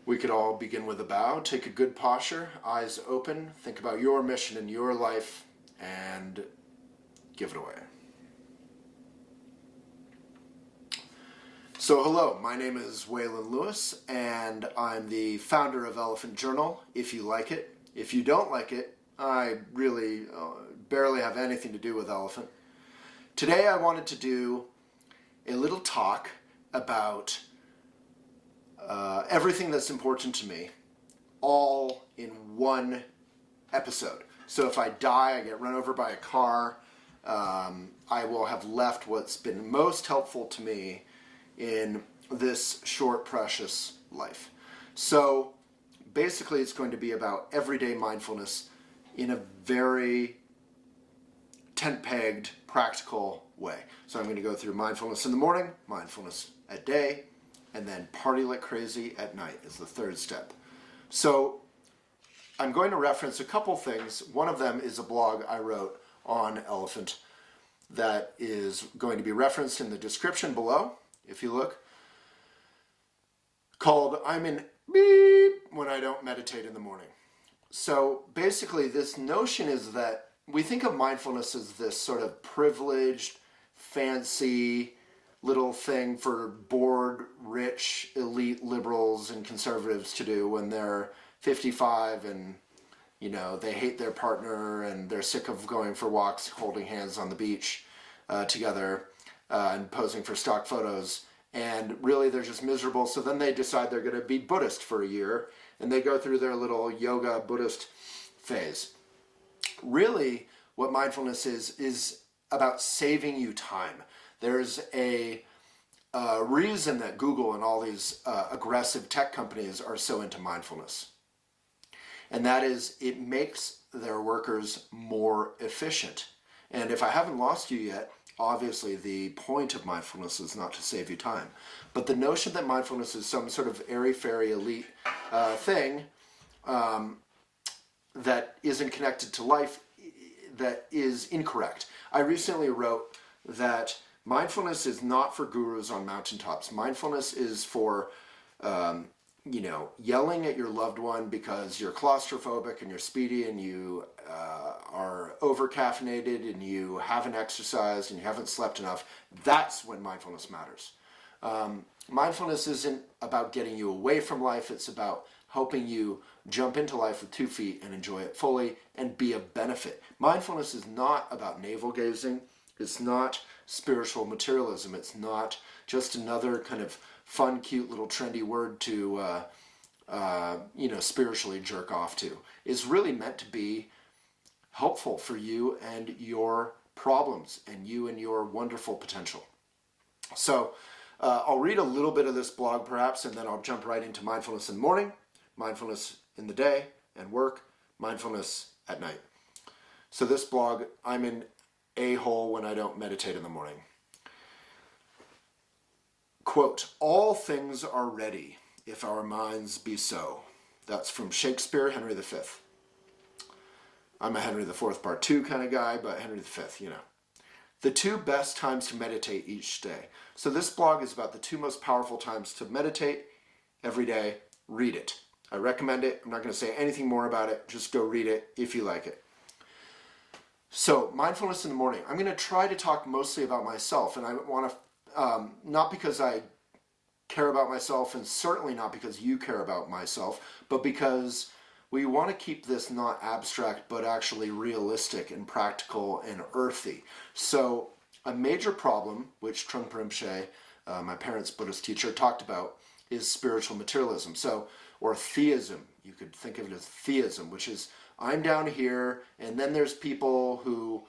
We could all begin with a bow, take a good posture, eyes open, think about your mission in your life, and give it away. So hello, my name is Waylon Lewis, and I'm the founder of Elephant Journal, if you like it. If you don't like it, I really barely have anything to do with elephant. Today I wanted to do a little talk about everything that's important to me, all in one episode. So if I die, I get run over by a car, I will have left what's been most helpful to me in this short, precious life. So basically it's going to be about everyday mindfulness in a very tent-pegged, practical way. So I'm going to go through mindfulness in the morning, mindfulness at day, and then party like crazy at night is the third step. So I'm going to reference a couple things. One of them is a blog I wrote on elephant that is going to be referenced in the description below, if you look, called I'm in beep when I don't meditate in the morning. So basically this notion is that we think of mindfulness as this sort of privileged, fancy little thing for bored, rich, elite liberals and conservatives to do when they're 55 and, you know, they hate their partner and they're sick of going for walks, holding hands on the beach together and posing for stock photos. And really they're just miserable. So then they decide they're going to be Buddhist for a year and they go through their little yoga Buddhist phase. Really, what mindfulness is about saving you time. There's a reason that Google and all these aggressive tech companies are so into mindfulness. And that is it makes their workers more efficient. And if I haven't lost you yet, obviously the point of mindfulness is not to save you time. But the notion that mindfulness is some sort of airy-fairy elite thing that isn't connected to life, that is incorrect. I recently wrote that mindfulness is not for gurus on mountaintops. Mindfulness is for, yelling at your loved one because you're claustrophobic and you're speedy and you are over-caffeinated and you haven't exercised and you haven't slept enough. That's when mindfulness matters. Mindfulness isn't about getting you away from life. It's about helping you jump into life with 2 feet and enjoy it fully and be of benefit. Mindfulness is not about navel gazing. It's not spiritual materialism. It's not just another kind of fun, cute little trendy word to, spiritually jerk off to. It's really meant to be helpful for you and your problems and you and your wonderful potential. So I'll read a little bit of this blog perhaps, and then I'll jump right into mindfulness in the morning, mindfulness in the day and work, mindfulness at night. So this blog, I'm in a-hole when I don't meditate in the morning. Quote, all things are ready if our minds be so. That's from Shakespeare, Henry V. I'm a Henry IV part 2 kind of guy, but Henry V, The 2 best times to meditate each day. So this blog is about the 2 most powerful times to meditate every day. Read it. I recommend it. I'm not going to say anything more about it. Just go read it if you like it. So mindfulness in the morning. I'm going to try to talk mostly about myself, and I want to, not because I care about myself and certainly not because you care about myself, but because we want to keep this not abstract but actually realistic and practical and earthy. So a major problem, which Trungpa Rinpoche, my parents' Buddhist teacher, talked about is spiritual materialism. So, or theism. You could think of it as theism, which is I'm down here and then there's people who,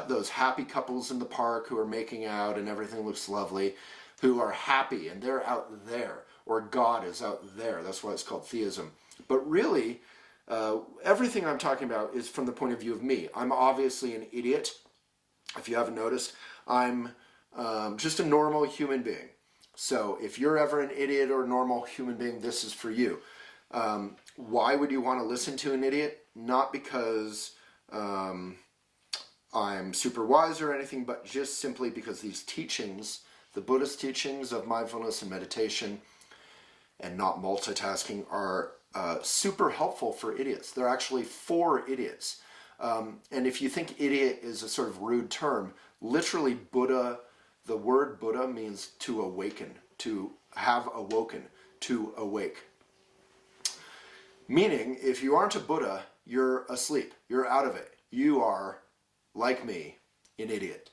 those happy couples in the park who are making out and everything looks lovely, who are happy and they're out there, or God is out there. That's why it's called theism. But really, everything I'm talking about is from the point of view of me. I'm obviously an idiot. If you haven't noticed, I'm just a normal human being. So if you're ever an idiot or a normal human being, this is for you. Why would you want to listen to an idiot? Not because I'm super wise or anything, but just simply because these teachings, the Buddhist teachings of mindfulness and meditation and not multitasking are super helpful for idiots. They're actually for idiots. And if you think idiot is a sort of rude term, literally Buddha, the word Buddha means to awaken, to have awoken, to awake. Meaning, if you aren't a Buddha, you're asleep. You're out of it. You are, like me, an idiot.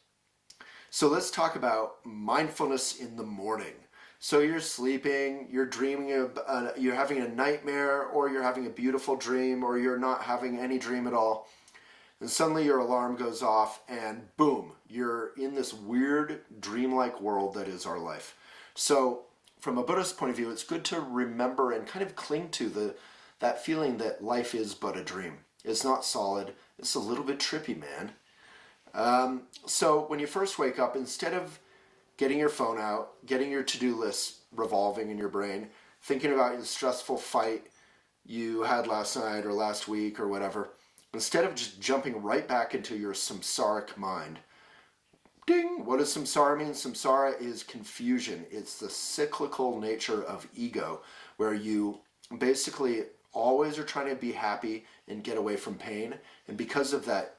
So let's talk about mindfulness in the morning. So you're sleeping, you're dreaming of, you're having a nightmare, or you're having a beautiful dream, or you're not having any dream at all. And suddenly your alarm goes off and boom, you're in this weird dreamlike world that is our life. So from a Buddhist point of view, it's good to remember and kind of cling to that feeling that life is but a dream. It's not solid. It's a little bit trippy, man. So when you first wake up, instead of getting your phone out, getting your to-do list revolving in your brain, thinking about the stressful fight you had last night or last week or whatever, instead of just jumping right back into your samsaric mind, ding, what does samsara mean? Samsara is confusion. It's the cyclical nature of ego, where you basically always are trying to be happy and get away from pain. And because of that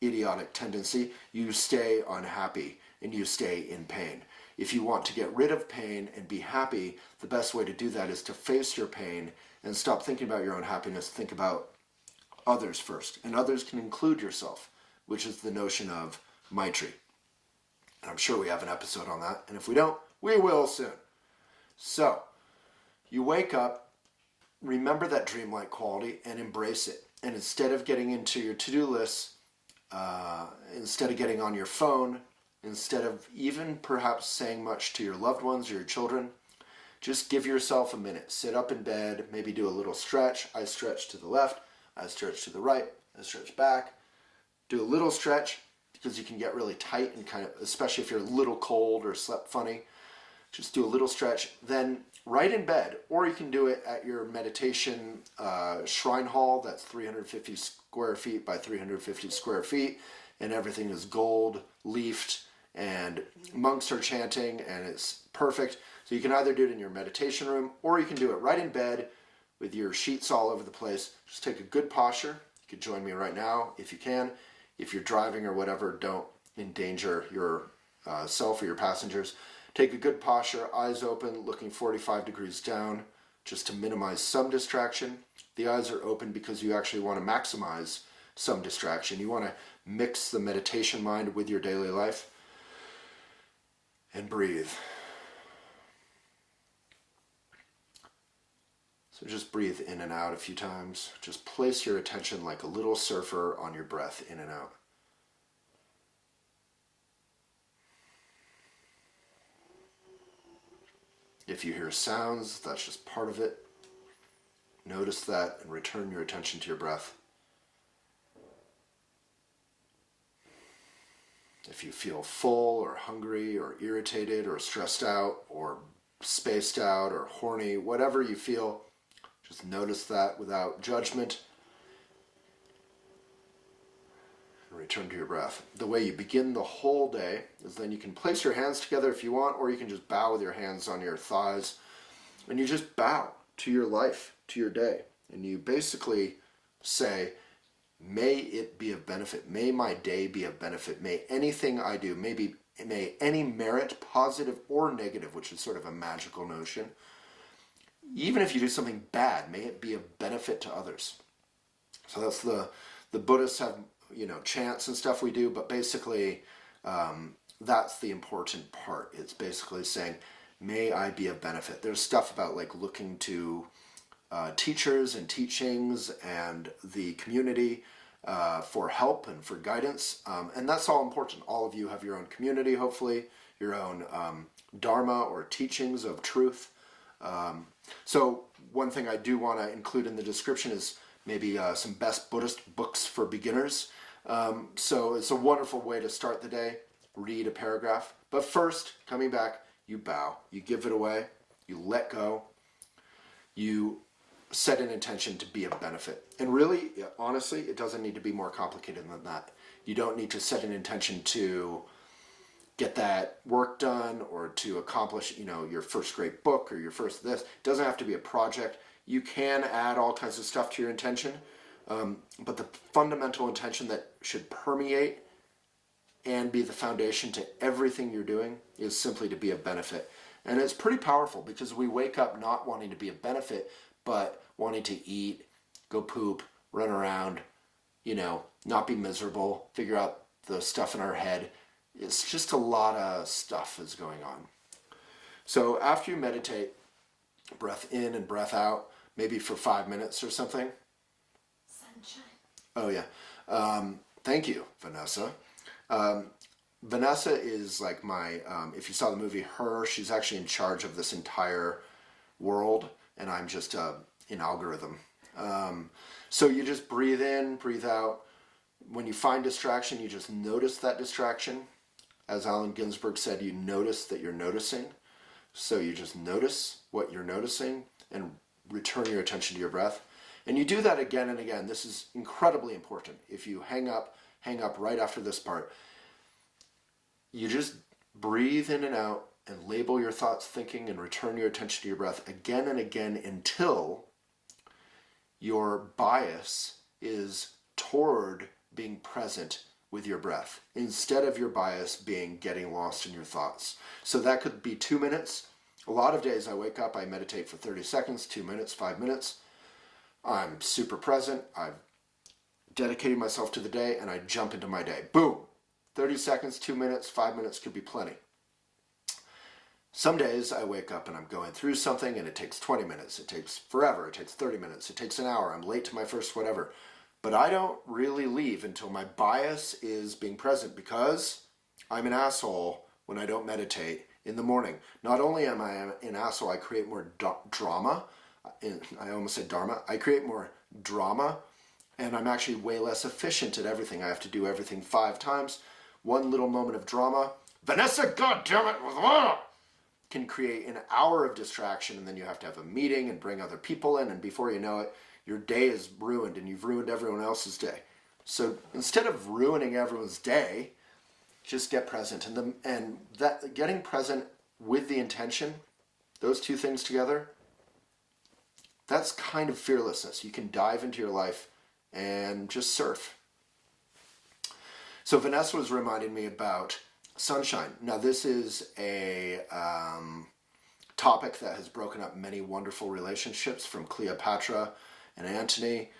idiotic tendency, you stay unhappy and you stay in pain. If you want to get rid of pain and be happy, the best way to do that is to face your pain and stop thinking about your own happiness. Think about others first. And others can include yourself, which is the notion of Maitri. And I'm sure we have an episode on that. And if we don't, we will soon. So, you wake up, remember that dreamlike quality and embrace it. And instead of getting into your to-do list, instead of getting on your phone, instead of even perhaps saying much to your loved ones or your children, just give yourself a minute. Sit up in bed, maybe do a little stretch. I stretch to the left, I stretch to the right, I stretch back. Do a little stretch because you can get really tight and kind of, especially if you're a little cold or slept funny, just do a little stretch. Then right in bed, or you can do it at your meditation shrine hall that's 350 square feet by 350 square feet, and everything is gold leafed and monks are chanting and it's perfect. So you can either do it in your meditation room or you can do it right in bed with your sheets all over the place. Just take a good posture. You could join me right now if you can. If you're driving or whatever, don't endanger your self or your passengers. Take a good posture, eyes open, looking 45 degrees down, just to minimize some distraction. The eyes are open because you actually want to maximize some distraction. You want to mix the meditation mind with your daily life. And breathe. So just breathe in and out a few times. Just place your attention like a little surfer on your breath in and out. If you hear sounds, that's just part of it. Notice that and return your attention to your breath. If you feel full or hungry or irritated or stressed out or spaced out or horny, whatever you feel, just notice that without judgment and return to your breath. The way you begin the whole day is then you can place your hands together if you want, or you can just bow with your hands on your thighs and you just bow to your life, to your day. And you basically say, may it be of benefit. May my day be of benefit. May anything I do, may any merit, positive or negative, which is sort of a magical notion, even if you do something bad, may it be of benefit to others. So that's the Buddhists have, chants and stuff we do, but basically that's the important part. It's basically saying, may I be of benefit. There's stuff about like looking to teachers and teachings and the community for help and for guidance. And that's all important. All of you have your own community, hopefully, your own dharma or teachings of truth. So one thing I do want to include in the description is maybe some best Buddhist books for beginners. So it's a wonderful way to start the day. Read a paragraph. But first, coming back, you bow. You give it away. You let go. You set an intention to be of benefit. And really, honestly, it doesn't need to be more complicated than that. You don't need to set an intention to get that work done or to accomplish, your first great book or your first this. It doesn't have to be a project. You can add all kinds of stuff to your intention, but the fundamental intention that should permeate and be the foundation to everything you're doing is simply to be a benefit. And it's pretty powerful because we wake up not wanting to be a benefit, but wanting to eat, go poop, run around, not be miserable, figure out the stuff in our head. It's just a lot of stuff is going on. So after you meditate, breath in and breath out, maybe for 5 minutes or something. Sunshine. Oh yeah. Thank you, Vanessa. Vanessa is like my, if you saw the movie Her, she's actually in charge of this entire world, and I'm just an algorithm. So you just breathe in, breathe out. When you find distraction, you just notice that distraction. As Allen Ginsberg said, you notice that you're noticing. So you just notice what you're noticing and return your attention to your breath. And you do that again and again. This is incredibly important. If you hang up right after this part. You just breathe in and out and label your thoughts, thinking, and return your attention to your breath again and again until your bias is toward being present with your breath instead of your bias being getting lost in your thoughts. So that could be 2 minutes. A lot of days I wake up, I meditate for 30 seconds, 2 minutes, 5 minutes. I'm super present. I've dedicated myself to the day and I jump into my day. Boom! 30 seconds, 2 minutes, 5 minutes could be plenty. Some days I wake up and I'm going through something and it takes 20 minutes, it takes forever, it takes 30 minutes, it takes an hour, I'm late to my first whatever. But I don't really leave until my bias is being present because I'm an asshole when I don't meditate in the morning. Not only am I an asshole, I create more drama. I almost said dharma. I create more drama and I'm actually way less efficient at everything. I have to do everything 5 times. One little moment of drama, Vanessa, goddammit, can create an hour of distraction, and then you have to have a meeting and bring other people in, and before you know it, your day is ruined and you've ruined everyone else's day. So instead of ruining everyone's day, just get present. And that getting present with the intention, those two things together, that's kind of fearlessness. You can dive into your life and just surf. So Vanessa was reminding me about sunshine. Now this is a topic that has broken up many wonderful relationships, from Cleopatra and Antony.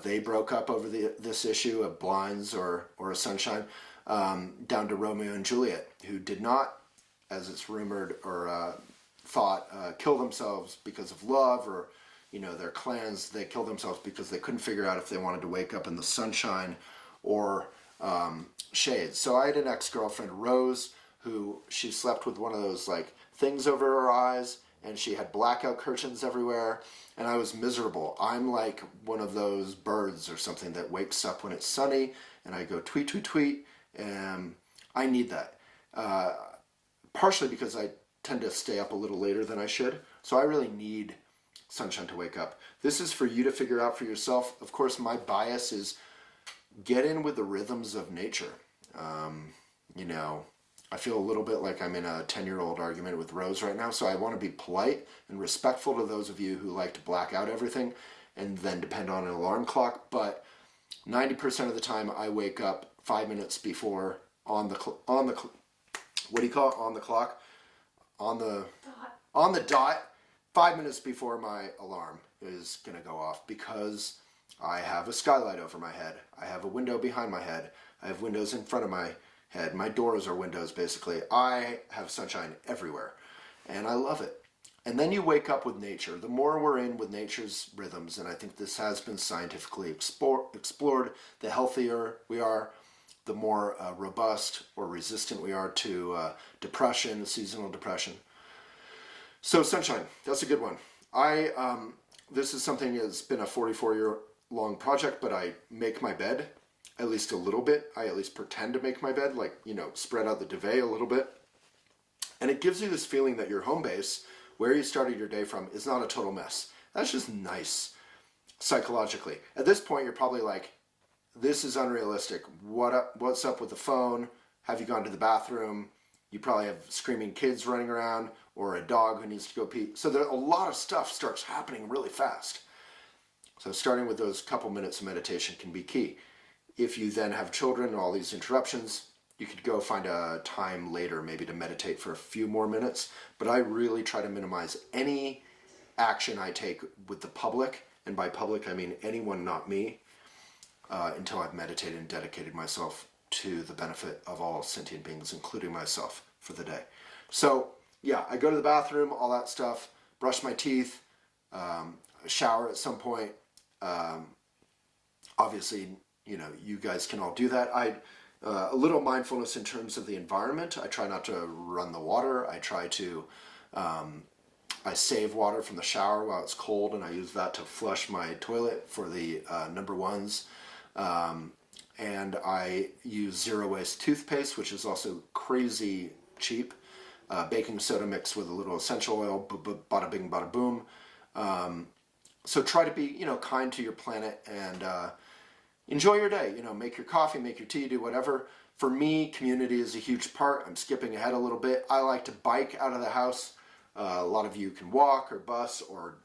They broke up over this issue of blinds or a sunshine, down to Romeo and Juliet, who did not, as it's rumored or thought, kill themselves because of love, or their clans. They killed themselves because they couldn't figure out if they wanted to wake up in the sunshine or shades. So I had an ex-girlfriend, Rose, who she slept with one of those like things over her eyes, and she had blackout curtains everywhere, and I was miserable. I'm like one of those birds or something that wakes up when it's sunny, and I go tweet, tweet, tweet, and I need that. Partially because I tend to stay up a little later than I should, so I really need sunshine to wake up. This is for you to figure out for yourself. Of course, my bias is get in with the rhythms of nature. I feel a little bit like I'm in a 10-year-old argument with Rose right now, so I want to be polite and respectful to those of you who like to black out everything and then depend on an alarm clock, but 90% of the time I wake up 5 minutes before on the clock, on the dot, 5 minutes before my alarm is going to go off, because I have a skylight over my head. I have a window behind my head. I have windows in front of my head. My doors are windows, basically. I have sunshine everywhere, and I love it. And then you wake up with nature. The more we're in with nature's rhythms, and I think this has been scientifically explored, the healthier we are, the more robust or resistant we are to depression, seasonal depression. So sunshine, that's a good one. This is something that's been a 44-year-long project, but I make my bed at least a little bit. I at least pretend to make my bed, like, spread out the duvet a little bit. And it gives you this feeling that your home base, where you started your day from, is not a total mess. That's just nice psychologically. At this point, you're probably like, this is unrealistic. What's up with the phone? Have you gone to the bathroom? You probably have screaming kids running around or a dog who needs to go pee. So a lot of stuff starts happening really fast. So starting with those couple minutes of meditation can be key. If you then have children and all these interruptions, you could go find a time later maybe to meditate for a few more minutes. But I really try to minimize any action I take with the public, and by public I mean anyone, not me, until I've meditated and dedicated myself to the benefit of all sentient beings, including myself, for the day. So yeah, I go to the bathroom, all that stuff, brush my teeth, shower at some point. Obviously, you guys can all do that. A little mindfulness in terms of the environment. I try not to run the water. I try to, I save water from the shower while it's cold, and I use that to flush my toilet for the number ones. And I use zero waste toothpaste, which is also crazy cheap. Baking soda mixed with a little essential oil, bada bing, bada boom. So try to be, kind to your planet and enjoy your day. Make your coffee, make your tea, do whatever. For me, community is a huge part. I'm skipping ahead a little bit. I like to bike out of the house. A lot of you can walk or bus or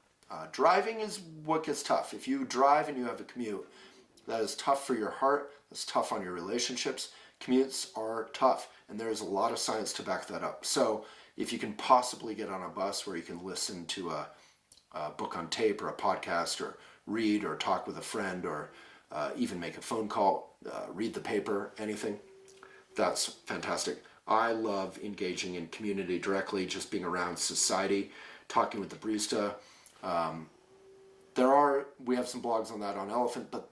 driving is what gets tough. If you drive and you have a commute, that is tough for your heart. That's tough on your relationships. Commutes are tough, and there's a lot of science to back that up. So if you can possibly get on a bus where you can listen to a book on tape or a podcast or read or talk with a friend or even make a phone call, read the paper, anything, that's fantastic. I love engaging in community directly, just being around society, talking with the barista. We have some blogs on that on Elephant, but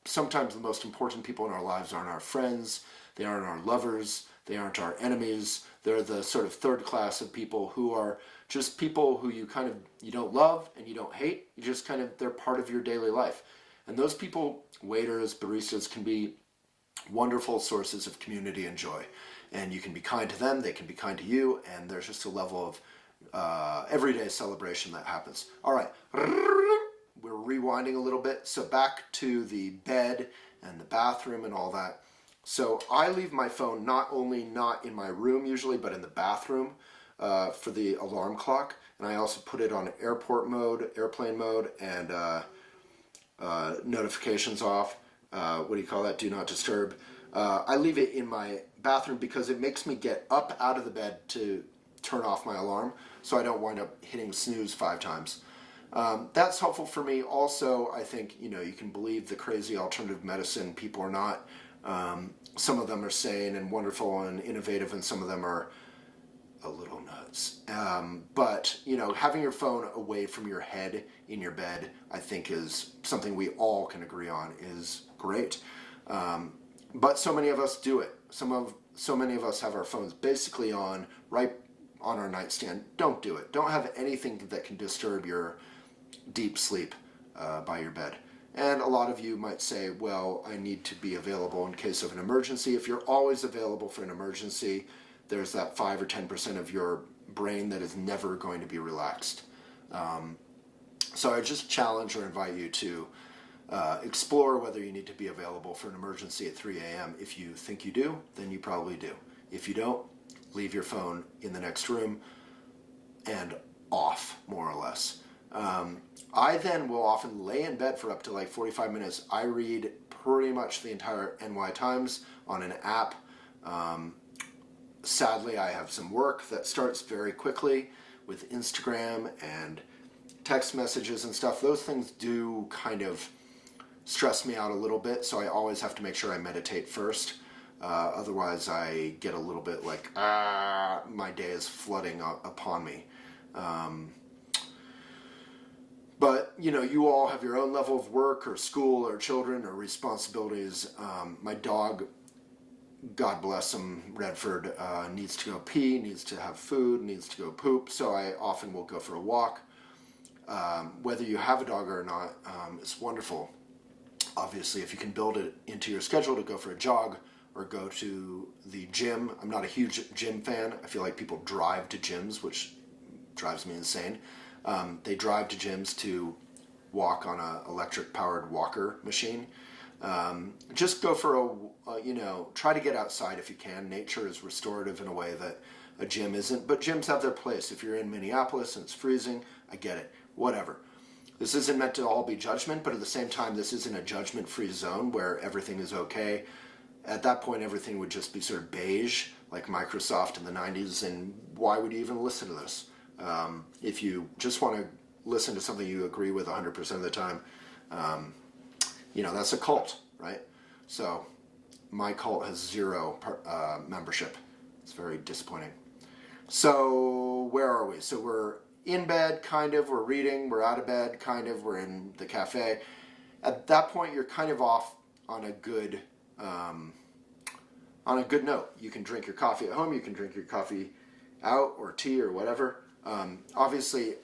sometimes the most important people in our lives aren't our friends, they aren't our lovers, they aren't our enemies. They're the sort of third class of people who are just people who you don't love and you don't hate. You just they're part of your daily life. And those people, waiters, baristas, can be wonderful sources of community and joy. And you can be kind to them, they can be kind to you, and there's just a level of everyday celebration that happens. All right, we're rewinding a little bit. So back to the bed and the bathroom and all that. So I leave my phone not in my room usually, but in the bathroom for the alarm clock. And I also put it on airplane mode, and notifications off. What do you call that? Do not disturb. I leave it in my bathroom because it makes me get up out of the bed to turn off my alarm, so I don't wind up hitting snooze 5 times. That's helpful for me. Also, I think, you can believe the crazy alternative medicine people are not. Some of them are sane and wonderful and innovative, and some of them are a little nuts. But, having your phone away from your head in your bed, I think is something we all can agree on is great. But so many of us do it. So many of us have our phones basically on, right on our nightstand. Don't do it. Don't have anything that can disturb your deep sleep by your bed. And a lot of you might say, well, I need to be available in case of an emergency. If you're always available for an emergency, there's that 5 or 10% of your brain that is never going to be relaxed. So I just challenge or invite you to explore whether you need to be available for an emergency at 3 a.m. If you think you do, then you probably do. If you don't, leave your phone in the next room and off, more or less. I then will often lay in bed for up to 45 minutes. I read pretty much the entire NY Times on an app. Sadly, I have some work that starts very quickly with Instagram and text messages and stuff. Those things do kind of stress me out a little bit, so I always have to make sure I meditate first. Otherwise, I get a little bit my day is flooding upon me. But, you all have your own level of work or school or children or responsibilities. My dog, God bless him, Redford, needs to go pee, needs to have food, needs to go poop, so I often will go for a walk. Whether you have a dog or not, it's wonderful. Obviously, if you can build it into your schedule to go for a jog or go to the gym. I'm not a huge gym fan. I feel like people drive to gyms, which drives me insane. They drive to gyms to walk on a electric powered walker machine. Just go for try to get outside if you can. Nature is restorative in a way that a gym isn't, but gyms have their place. If you're in Minneapolis and it's freezing, I get it. Whatever. This isn't meant to all be judgment, but at the same time, this isn't a judgment-free zone where everything is okay. At that point, everything would just be sort of beige, like Microsoft in the 90s, and why would you even listen to this? If you just want to listen to something you agree with 100% of the time, that's a cult, right? So my cult has zero membership. It's very disappointing. So where are we? So we're in bed, kind of. We're reading. We're out of bed, kind of. We're in the cafe. At that point, you're kind of off on a good note. You can drink your coffee at home. You can drink your coffee out or tea or whatever. Obviously,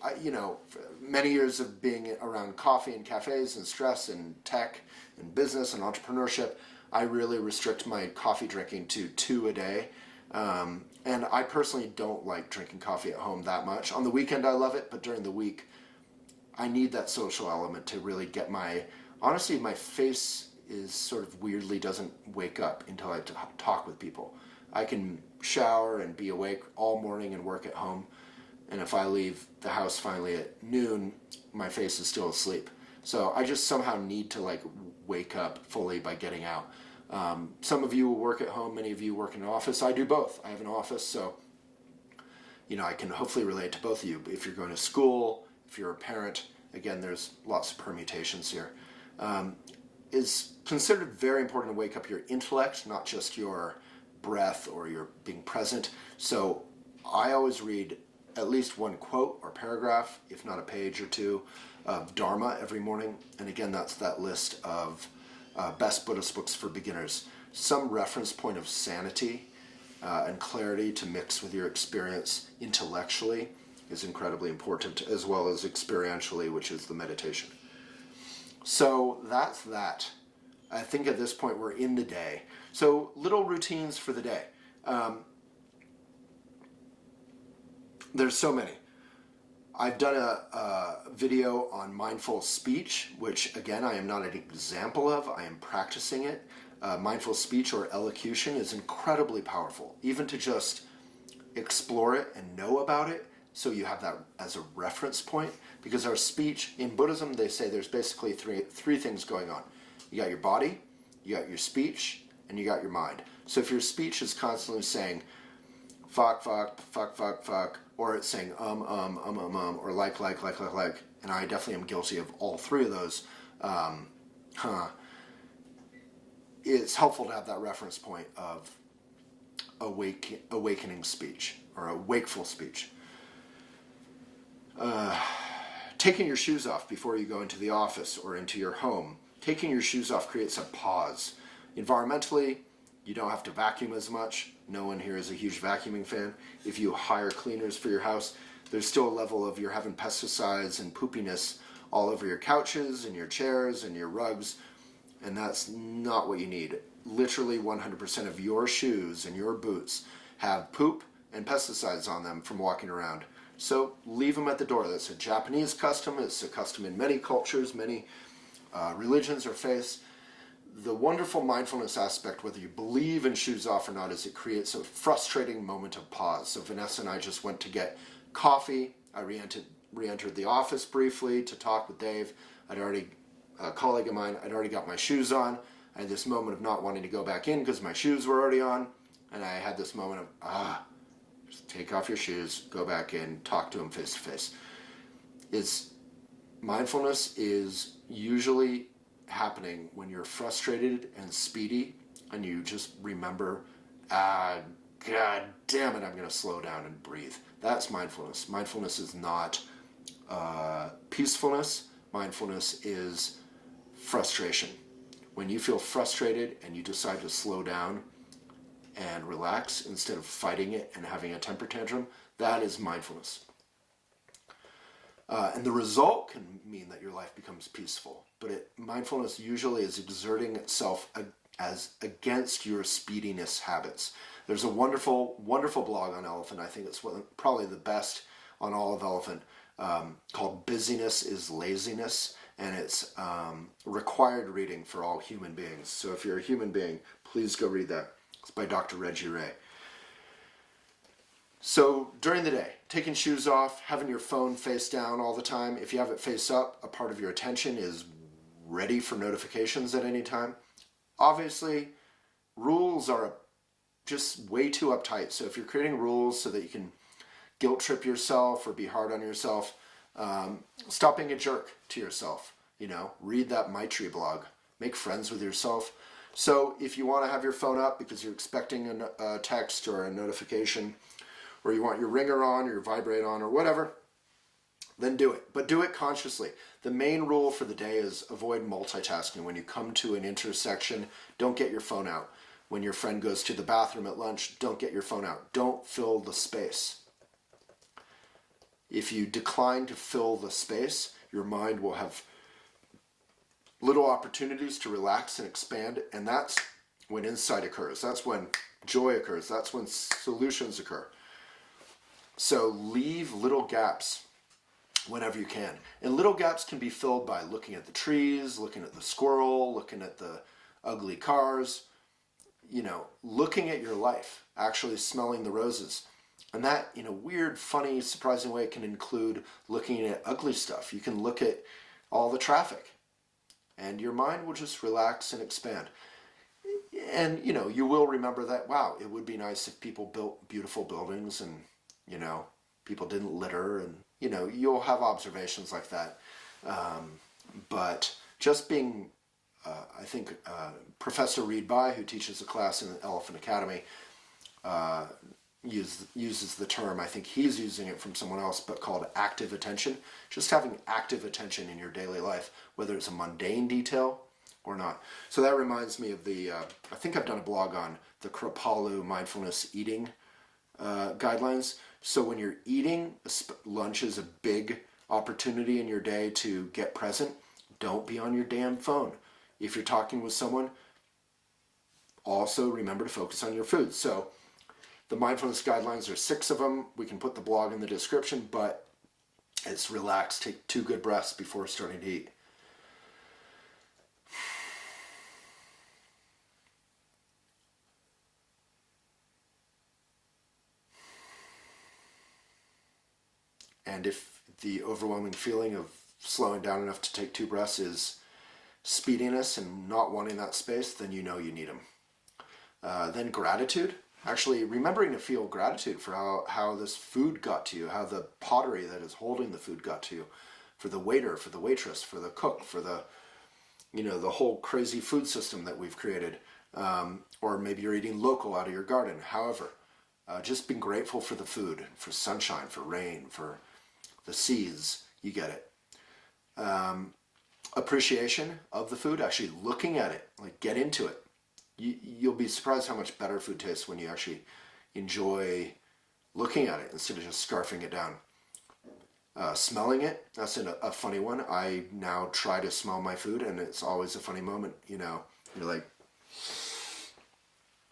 many years of being around coffee and cafes and stress and tech and business and entrepreneurship, I really restrict my coffee drinking to 2 a day. And I personally don't like drinking coffee at home that much. On the weekend, I love it, but during the week, I need that social element to really get honestly, my face is sort of weirdly doesn't wake up until I talk with people. I can shower and be awake all morning and work at home. And if I leave the house finally at noon, my face is still asleep. So I just somehow need to wake up fully by getting out. Some of you will work at home, many of you work in an office. I do both. I have an office, so I can hopefully relate to both of you. If you're going to school, if you're a parent, again, there's lots of permutations here. It's considered very important to wake up your intellect, not just your breath or your being present. So I always read at least one quote or paragraph, if not a page or two, of Dharma every morning. And again, that's that list of best Buddhist books for beginners. Some reference point of sanity and clarity to mix with your experience intellectually is incredibly important, as well as experientially, which is the meditation. So that's that. I think at this point we're in the day. So little routines for the day. There's so many. I've done a video on mindful speech, which again, I am not an example of. I am practicing it. Mindful speech or elocution is incredibly powerful, even to just explore it and know about it, so you have that as a reference point. Because our speech, in Buddhism, they say there's basically three things going on. You got your body, you got your speech, and you got your mind. So if your speech is constantly saying, fuck, or it's saying or like, and I definitely am guilty of all three of those, it's helpful to have that reference point of awakening speech, or a wakeful speech. Taking your shoes off before you go into the office or into your home. Taking your shoes off creates a pause. Environmentally, you don't have to vacuum as much. No one here is a huge vacuuming fan. If you hire cleaners for your house, there's still a level of you're having pesticides and poopiness all over your couches and your chairs and your rugs, and that's not what you need. Literally 100% of your shoes and your boots have poop and pesticides on them from walking around. So leave them at the door. That's a Japanese custom. It's a custom in many cultures, many religions or faiths. The wonderful mindfulness aspect, whether you believe in shoes off or not, is it creates a frustrating moment of pause. So Vanessa and I just went to get coffee. I re-entered the office briefly to talk with Dave. A colleague of mine, I'd already got my shoes on. I had this moment of not wanting to go back in because my shoes were already on. And I had this moment of, just take off your shoes, go back in, talk to him face to face. Mindfulness is usually happening when you're frustrated and speedy and you just remember, God damn it, I'm going to slow down and breathe. That's mindfulness. Mindfulness is not peacefulness. Mindfulness is frustration. When you feel frustrated and you decide to slow down and relax instead of fighting it and having a temper tantrum, that is mindfulness. And the result can mean that your life becomes peaceful, but mindfulness usually is exerting itself as against your speediness habits. There's a wonderful, wonderful blog on Elephant. I think it's probably the best on all of Elephant, called Busyness is Laziness, and it's required reading for all human beings. So if you're a human being, please go read that. It's by Dr. Reggie Ray. So during the day, taking shoes off, having your phone face down all the time. If you have it face up, a part of your attention is ready for notifications at any time. Obviously, rules are just way too uptight. So if you're creating rules so that you can guilt trip yourself or be hard on yourself, stop being a jerk to yourself. Read that Maitri blog. Make friends with yourself. So if you want to have your phone up because you're expecting a text or a notification, or you want your ringer on or your vibrate on or whatever, then do it. But do it consciously. The main rule for the day is avoid multitasking. When you come to an intersection, don't get your phone out. When your friend goes to the bathroom at lunch, don't get your phone out. Don't fill the space. If you decline to fill the space, your mind will have little opportunities to relax and expand, and that's when insight occurs. That's when joy occurs. That's when solutions occur. So leave little gaps whenever you can. And little gaps can be filled by looking at the trees, looking at the squirrel, looking at the ugly cars, looking at your life, actually smelling the roses. And that, in a weird, funny, surprising way, can include looking at ugly stuff. You can look at all the traffic, and your mind will just relax and expand. And, you will remember that, wow, it would be nice if people built beautiful buildings and, people didn't litter, and, you'll have observations like that. But just being, I think, Professor Reed By, who teaches a class in Elephant Academy, uses the term, I think he's using it from someone else, but called active attention. Just having active attention in your daily life, whether it's a mundane detail or not. So that reminds me of I think I've done a blog on the Kripalu mindfulness eating guidelines. So when you're eating, lunch is a big opportunity in your day to get present. Don't be on your damn phone. If you're talking with someone, also remember to focus on your food. So the mindfulness guidelines are 6 of them. We can put the blog in the description, but it's relax. Take 2 good breaths before starting to eat. And if the overwhelming feeling of slowing down enough to take 2 breaths is speediness and not wanting that space, then you need them. Then gratitude. Actually, remembering to feel gratitude for how this food got to you, how the pottery that is holding the food got to you, for the waiter, for the waitress, for the cook, for the whole crazy food system that we've created. Or maybe you're eating local out of your garden. However, just being grateful for the food, for sunshine, for rain, for the seeds. You get it. Appreciation of the food, actually looking at it, like get into it. You'll be surprised how much better food tastes when you actually enjoy looking at it instead of just scarfing it down. Smelling it, that's a funny one. I now try to smell my food, and it's always a funny moment. You're like,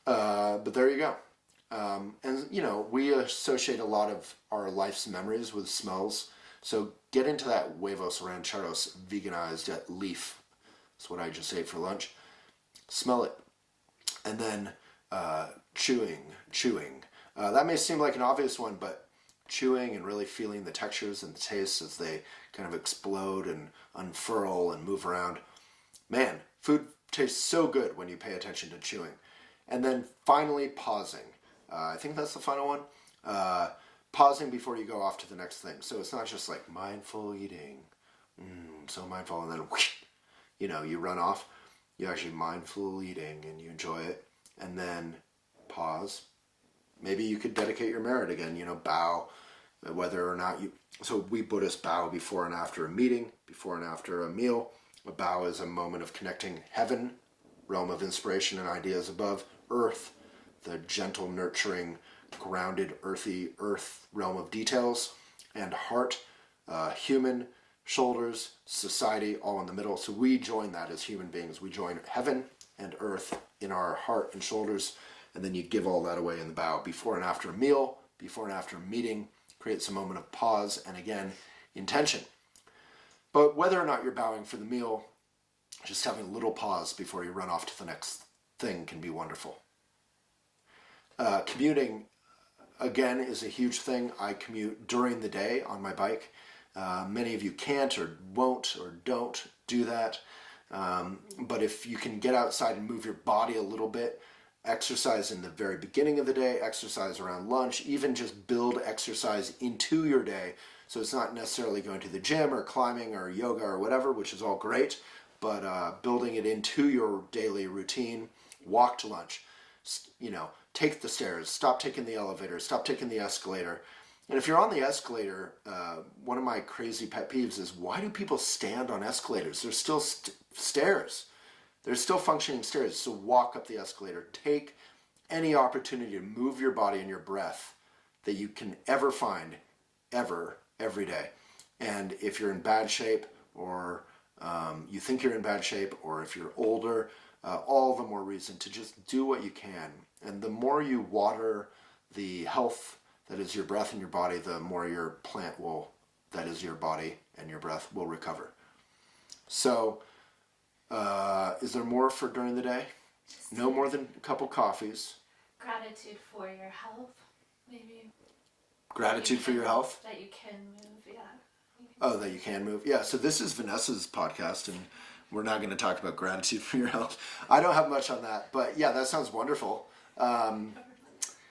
but there you go. And we associate a lot of our life's memories with smells. So get into that huevos rancheros veganized at Leaf. That's what I just ate for lunch. Smell it. And then chewing. That may seem like an obvious one, but chewing and really feeling the textures and the tastes as they kind of explode and unfurl and move around. Man, food tastes so good when you pay attention to chewing. And then finally, pausing. I think that's the final one. Pausing before you go off to the next thing. So it's not just like mindful eating, so mindful, and then whoosh, you run off. You're actually mindful eating and you enjoy it. And then pause. Maybe you could dedicate your merit again, bow, whether or not you... So we Buddhists bow before and after a meeting, before and after a meal. A bow is a moment of connecting heaven, realm of inspiration and ideas above, earth, the gentle, nurturing, grounded, earthy earth realm of details, and heart, human, shoulders, society, all in the middle. So we join that as human beings. We join heaven and earth in our heart and shoulders, and then you give all that away in the bow. Before and after a meal, before and after a meeting, creates a moment of pause, and again, intention. But whether or not you're bowing for the meal, just having a little pause before you run off to the next thing can be wonderful. Commuting, again, is a huge thing. I commute during the day on my bike. Many of you can't or won't or don't do that. But if you can get outside and move your body a little bit, exercise in the very beginning of the day, exercise around lunch, even just build exercise into your day. So it's not necessarily going to the gym or climbing or yoga or whatever, which is all great, but building it into your daily routine. Walk to lunch, take the stairs, stop taking the elevator, stop taking the escalator. And if you're on the escalator, one of my crazy pet peeves is, why do people stand on escalators? There's still stairs. There's still functioning stairs. So walk up the escalator. Take any opportunity to move your body and your breath that you can ever find, every day. And if you're in bad shape, or you think you're in bad shape, or if you're older, all the more reason to just do what you can. And the more you water the health that is your breath and your body, the more your plant that is your body and your breath, will recover. So, is there more for during the day? No more than a couple coffees. Gratitude for your health, maybe. Gratitude for your health? That you can move, yeah. Oh, that you can move. Yeah, so this is Vanessa's podcast, and we're not going to talk about gratitude for your health. I don't have much on that, but yeah, that sounds wonderful.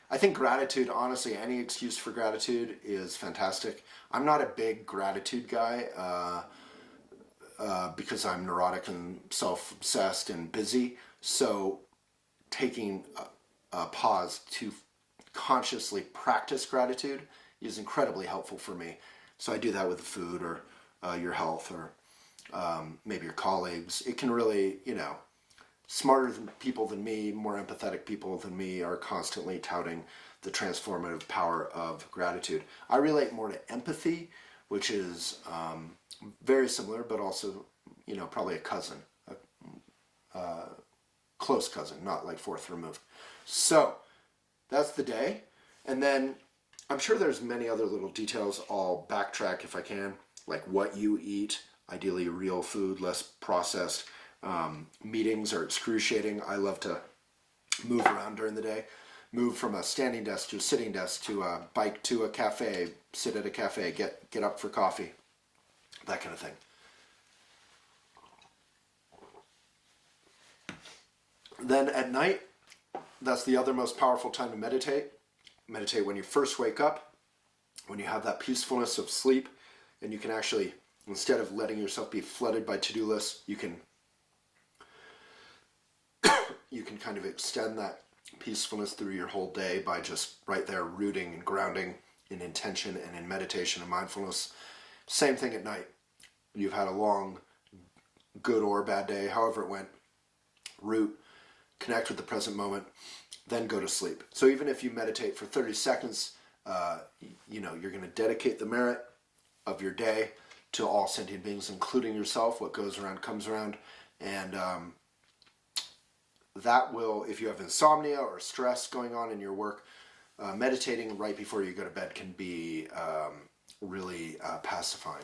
I think gratitude, honestly, any excuse for gratitude is fantastic. I'm not a big gratitude guy because I'm neurotic and self-obsessed and busy. So taking a pause to consciously practice gratitude is incredibly helpful for me. So I do that with food or your health or maybe your colleagues. It can really, smarter people than me, more empathetic people than me are constantly touting the transformative power of gratitude. I relate more to empathy, which is very similar, but also, probably a cousin, a close cousin, not like fourth removed. So that's the day. And then I'm sure there's many other little details. I'll backtrack if I can, like what you eat, ideally real food, less processed. Meetings are excruciating. I love to move around during the day. Move from a standing desk to a sitting desk to a bike to a cafe, sit at a cafe, get up for coffee, that kind of thing. Then at night, that's the other most powerful time to meditate. Meditate when you first wake up, when you have that peacefulness of sleep, and you can actually, instead of letting yourself be flooded by to-do lists, you can kind of extend that peacefulness through your whole day by just right there rooting and grounding in intention and in meditation and mindfulness. Same thing at night. You've had a long, good or bad day, however it went, root, connect with the present moment, then go to sleep. So even if you meditate for 30 seconds, you're going to dedicate the merit of your day to all sentient beings, including yourself. What goes around comes around. And that will, if you have insomnia or stress going on in your work, meditating right before you go to bed can be really pacifying.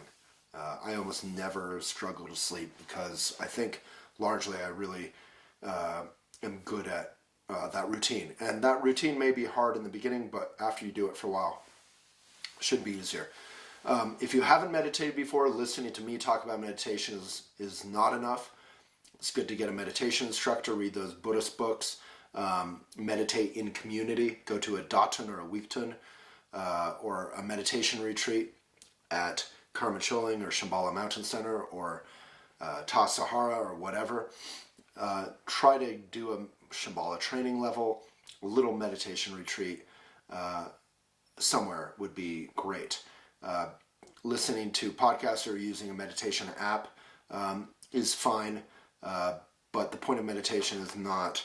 I almost never struggle to sleep because I think largely I really am good at that routine. And that routine may be hard in the beginning, but after you do it for a while, it should be easier. If you haven't meditated before, listening to me talk about meditation is not enough. It's good to get a meditation instructor, read those Buddhist books, meditate in community, go to a daton or a wikton, or a meditation retreat at Karma Choling or Shambhala Mountain Center or Ta Sahara or whatever. Try to do a Shambhala training level, a little meditation retreat somewhere would be great. Listening to podcasts or using a meditation app is fine. But the point of meditation is not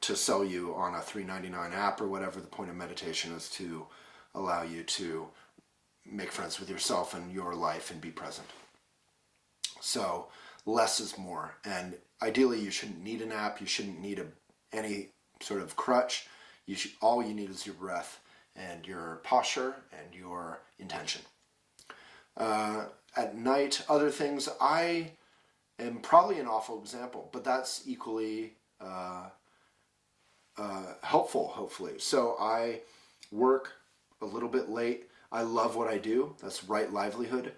to sell you on a $3.99 app or whatever. The point of meditation is to allow you to make friends with yourself and your life and be present. So less is more. And ideally, you shouldn't need an app. You shouldn't need any sort of crutch. All you need is your breath and your posture and your intention. At night, other things, I am probably an awful example, but that's equally helpful, hopefully. So I work a little bit late. I love what I do. That's right livelihood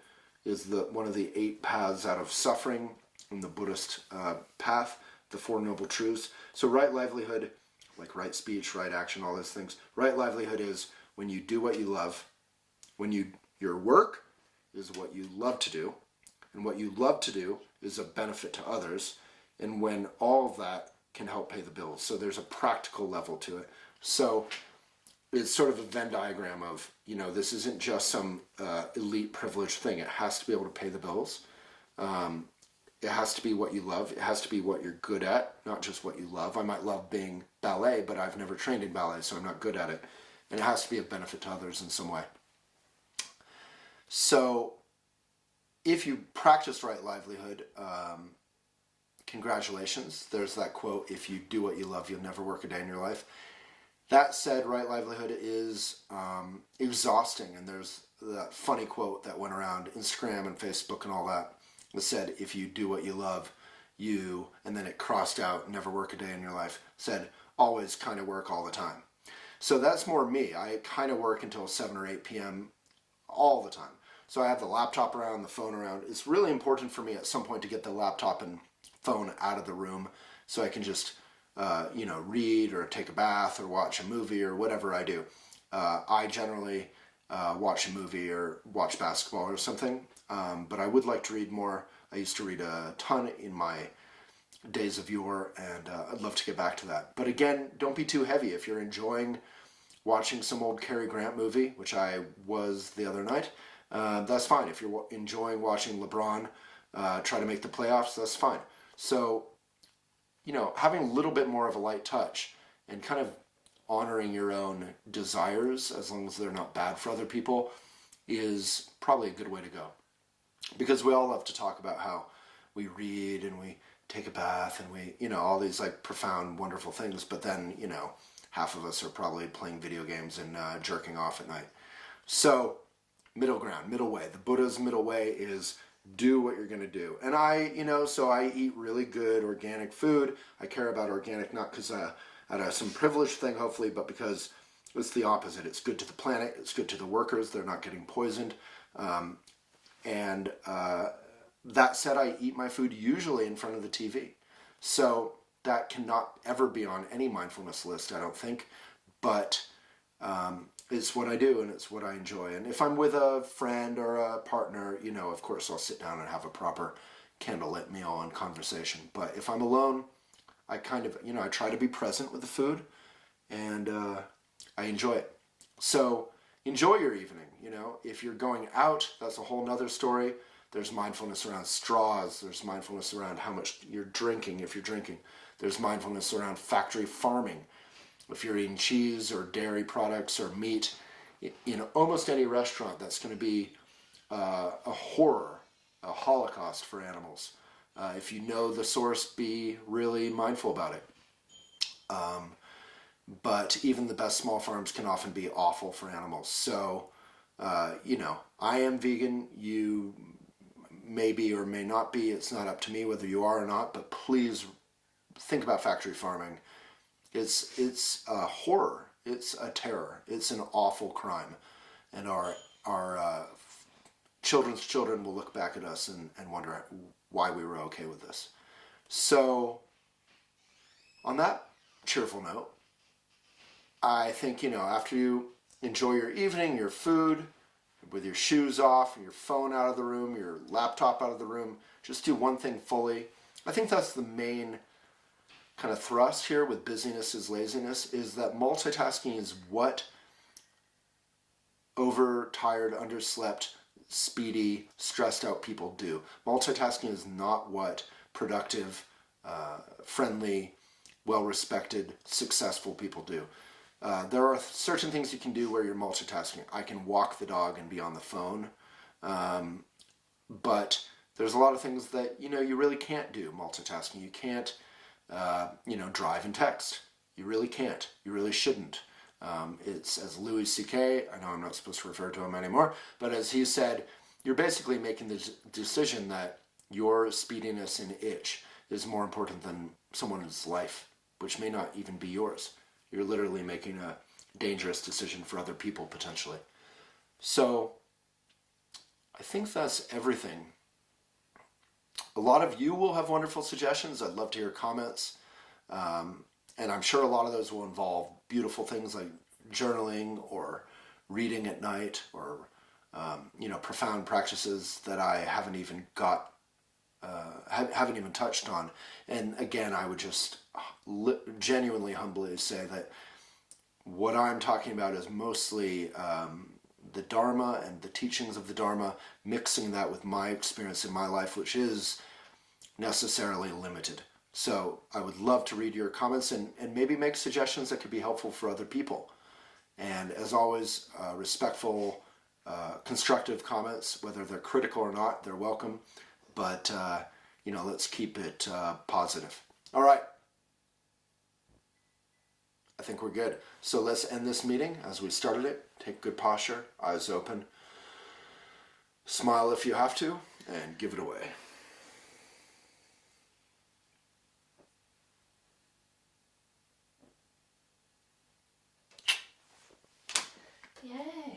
is one of the 8 paths out of suffering in the Buddhist path, the Four Noble Truths. So right livelihood, like right speech, right action, all those things. Right livelihood is when you do what you love, when your work is what you love to do, and what you love to do is a benefit to others, and when all of that can help pay the bills. So there's a practical level to it. So it's sort of a Venn diagram of, this isn't just some elite privileged thing. It has to be able to pay the bills. It has to be what you love. It has to be what you're good at, not just what you love. I might love being ballet, but I've never trained in ballet, so I'm not good at it. And it has to be of benefit to others in some way. So if you practice right livelihood, congratulations. There's that quote, if you do what you love, you'll never work a day in your life. That said, right livelihood is exhausting. And there's that funny quote that went around Instagram and Facebook and all that said, if you do what you love, and then it crossed out, never work a day in your life, said, always kind of work all the time. So that's more me. I kind of work until 7 or 8 p.m. all the time. So I have the laptop around, the phone around. It's really important for me at some point to get the laptop and phone out of the room so I can just, read or take a bath or watch a movie or whatever I do. I generally watch a movie or watch basketball or something, but I would like to read more. I used to read a ton in my days of yore, and I'd love to get back to that. But again, don't be too heavy. If you're enjoying watching some old Cary Grant movie, which I was the other night, that's fine. If you're enjoying watching LeBron try to make the playoffs, that's fine. So, having a little bit more of a light touch and kind of honoring your own desires, as long as they're not bad for other people, is probably a good way to go. Because we all love to talk about how we read and we take a bath and we, all these like profound, wonderful things, but then, half of us are probably playing video games and jerking off at night. So, middle ground, middle way. The Buddha's middle way is do what you're going to do. And I eat really good organic food. I care about organic not because out of some privileged thing, hopefully, but because it's the opposite. It's good to the planet. It's good to the workers. They're not getting poisoned. And that said, I eat my food usually in front of the TV. So that cannot ever be on any mindfulness list, I don't think. But it's what I do and it's what I enjoy. And if I'm with a friend or a partner, of course I'll sit down and have a proper candlelit meal and conversation. But if I'm alone, I kind of, I try to be present with the food and I enjoy it. So enjoy your evening, If you're going out, that's a whole nother story. There's mindfulness around straws. There's mindfulness around how much you're drinking, if you're drinking. There's mindfulness around factory farming. If you're eating cheese or dairy products or meat, in almost any restaurant, that's going to be a horror, a holocaust for animals. If you know the source, be really mindful about it. But even the best small farms can often be awful for animals. So, I am vegan. You may be or may not be. It's not up to me whether you are or not, but please think about factory farming. It's a horror. It's a terror. It's an awful crime. And our children's children will look back at us and wonder why we were okay with this. So, on that cheerful note, I think, after you enjoy your evening, your food, with your shoes off, and your phone out of the room, your laptop out of the room, just do one thing fully. I think that's the main kind of thrust here with busyness is laziness, is that multitasking is what overtired, underslept, speedy, stressed out people do. Multitasking is not what productive, friendly, well-respected, successful people do. There are certain things you can do where you're multitasking. I can walk the dog and be on the phone, but there's a lot of things that, you really can't do multitasking. You can't, drive and text. You really can't. You really shouldn't. It's, as Louis C.K., I know I'm not supposed to refer to him anymore, but as he said, you're basically making the decision that your speediness and itch is more important than someone's life, which may not even be yours. You're literally making a dangerous decision for other people potentially. So I think that's everything. A lot of you will have wonderful suggestions. I'd love to hear comments. And I'm sure a lot of those will involve beautiful things like journaling or reading at night or, profound practices that I haven't even haven't even touched on. And again, I would just genuinely, humbly say that what I'm talking about is mostly the Dharma and the teachings of the Dharma, mixing that with my experience in my life, which is necessarily limited. So I would love to read your comments and maybe make suggestions that could be helpful for other people. And as always, respectful, constructive comments, whether they're critical or not, they're welcome. But, let's keep it positive. All right. I think we're good. So let's end this meeting as we started it. Take good posture, eyes open. Smile if you have to, and give it away. Yay.